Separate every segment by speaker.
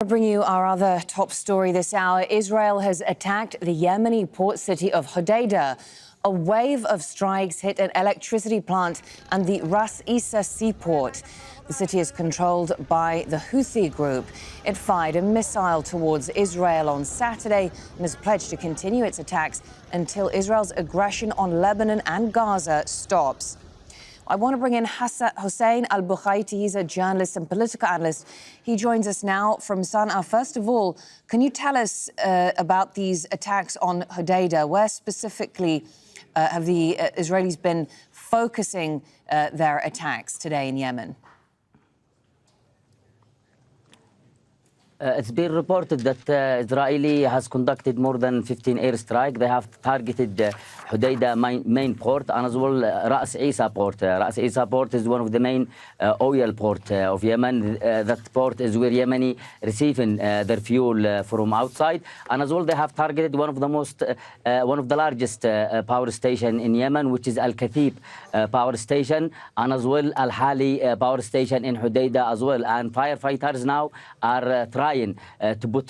Speaker 1: to bring you our other top story this hour. Israel has attacked the Yemeni port city of Hodeidah. A wave of strikes hit an electricity plant and the Ras Issa seaport. The city is controlled by the Houthi group. It fired a missile towards Israel on Saturday and has pledged to continue its attacks until Israel's aggression on Lebanon and Gaza stops. I want to bring in Hussein Al-Bukhaiti. He's a journalist and political analyst. He joins us now from Sana'a. First of all, can you tell us about these attacks on Hodeidah? Where specifically have the Israelis been focusing their attacks today in Yemen?
Speaker 2: It's been reported that Israeli has conducted more than 15 airstrikes. They have targeted Hodeidah main port and as well Ras Issa port. Ras Issa port is one of the main oil port of Yemen. That port is where Yemeni receiving their fuel from outside. And as well they have targeted one of the largest power station in Yemen, which is Al-Khatib power station, and as well Al-Hali power station in Hodeidah as well. And firefighters now are trying to put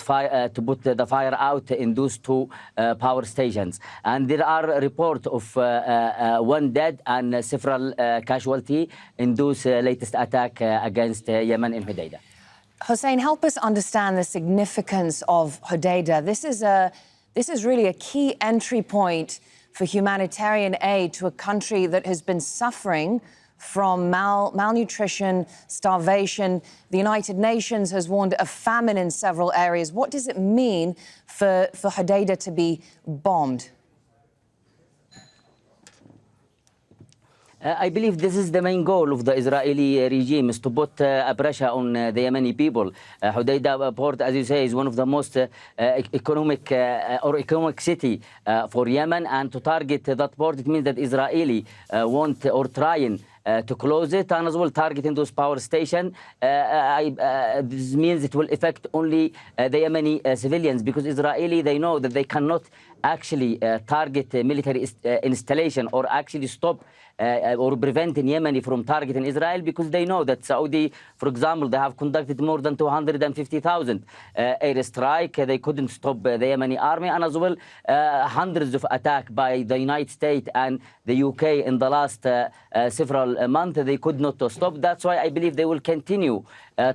Speaker 2: the fire out in those two power stations. And there are reports of one dead and several casualties in those latest attack against Yemen in Hodeidah.
Speaker 1: Hussein, help us understand the significance of Hodeidah. This is really a key entry point for humanitarian aid to a country that has been suffering from malnutrition, starvation. The United Nations has warned of famine in several areas. What does it mean for Hodeidah to be bombed?
Speaker 2: I believe this is the main goal of the Israeli regime, is to put a pressure on the Yemeni people. Hodeidah port, as you say, is one of the most economic city for Yemen, and to target that port, it means that Israeli want or trying to close it, and as well targeting those power stations. This means it will affect only the Yemeni civilians, because Israeli, they know that they cannot actually target military installation or actually stop or preventing Yemeni from targeting Israel, because they know that Saudi, for example, they have conducted more than 250,000 airstrike. They couldn't stop the Yemeni army, and as well hundreds of attacks by the United States and the UK in the last several months. They could not stop. That's why I believe they will continue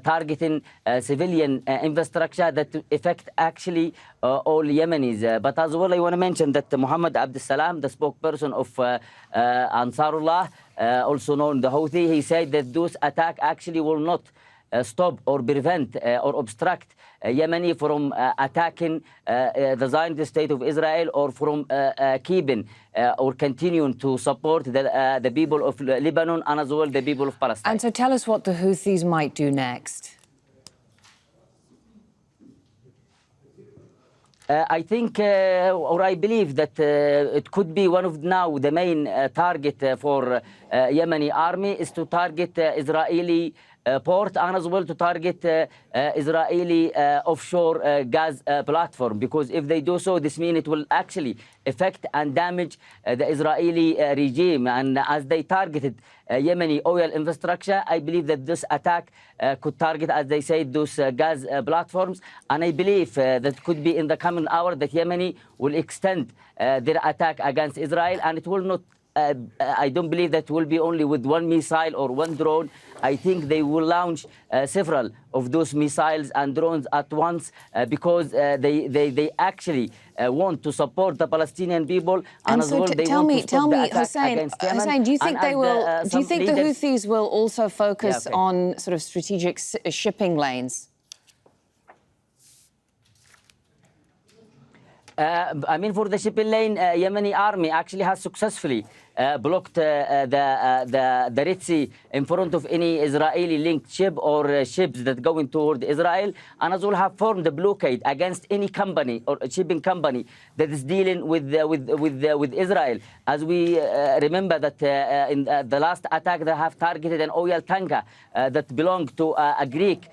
Speaker 2: targeting civilian infrastructure that affect actually all Yemenis. But as well, I want to mention that Muhammad Abdul Salam, the spokesperson of Ansarullah, also known the Houthi, he said that those attacks actually will not stop or prevent or obstruct Yemeni from attacking the Zionist state of Israel, or from keeping or continuing to support the people of Lebanon and as well the people of Palestine.
Speaker 1: And so tell us what the Houthis might do next.
Speaker 2: I think, or I believe that it could be one of now the main target for Yemeni army is to target Israeli port, and as well to target Israeli offshore gas platform, because if they do so, this means it will actually affect and damage the Israeli regime. And as they targeted Yemeni oil infrastructure, I believe that this attack could target, as they say, those gas platforms. And I believe that could be in the coming hour that Yemeni will extend their attack against Israel, and it will not I don't believe that will be only with one missile or one drone. I think they will launch several of those missiles and drones at once, because they actually want to support the Palestinian people, and as well they want to stop the attack against Yemen.
Speaker 1: Hussein, do you think they will? Do you think the Houthis will also focus on sort of strategic shipping lanes?
Speaker 2: I mean, for the shipping lane, Yemeni army actually has successfully blocked the Red Sea in front of any Israeli-linked ship or ships that going toward Israel, and as well have formed a blockade against any company or shipping company that is dealing with Israel. As we remember that in the last attack, they have targeted an oil tanker that belonged to a Greek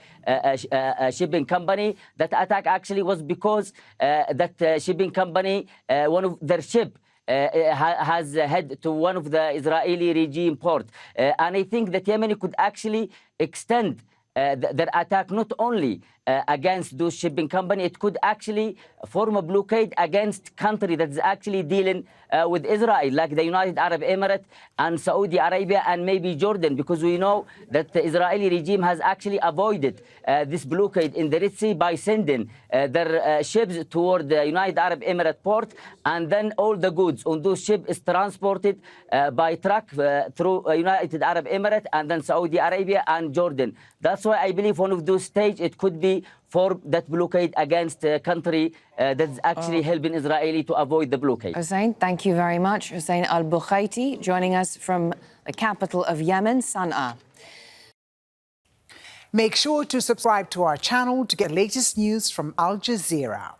Speaker 2: shipping company. That attack actually was because that shipping company, one of their ship has head to one of the Israeli regime port. And I think that Yemen could actually extend their attack not only against those shipping companies, it could actually form a blockade against country that is actually dealing with Israel, like the United Arab Emirates and Saudi Arabia and maybe Jordan, because we know that the Israeli regime has actually avoided this blockade in the Red Sea by sending their ships toward the United Arab Emirates port, and then all the goods on those ships is transported by truck through United Arab Emirates and then Saudi Arabia and Jordan. That's why I believe one of those stages it could be for that blockade against a country that's actually helping Israeli to avoid the blockade.
Speaker 1: Hussein, thank you very much. Hussein Al-Bukhaiti joining us from the capital of Yemen, Sana'a.
Speaker 3: Make sure to subscribe to our channel to get latest news from Al Jazeera.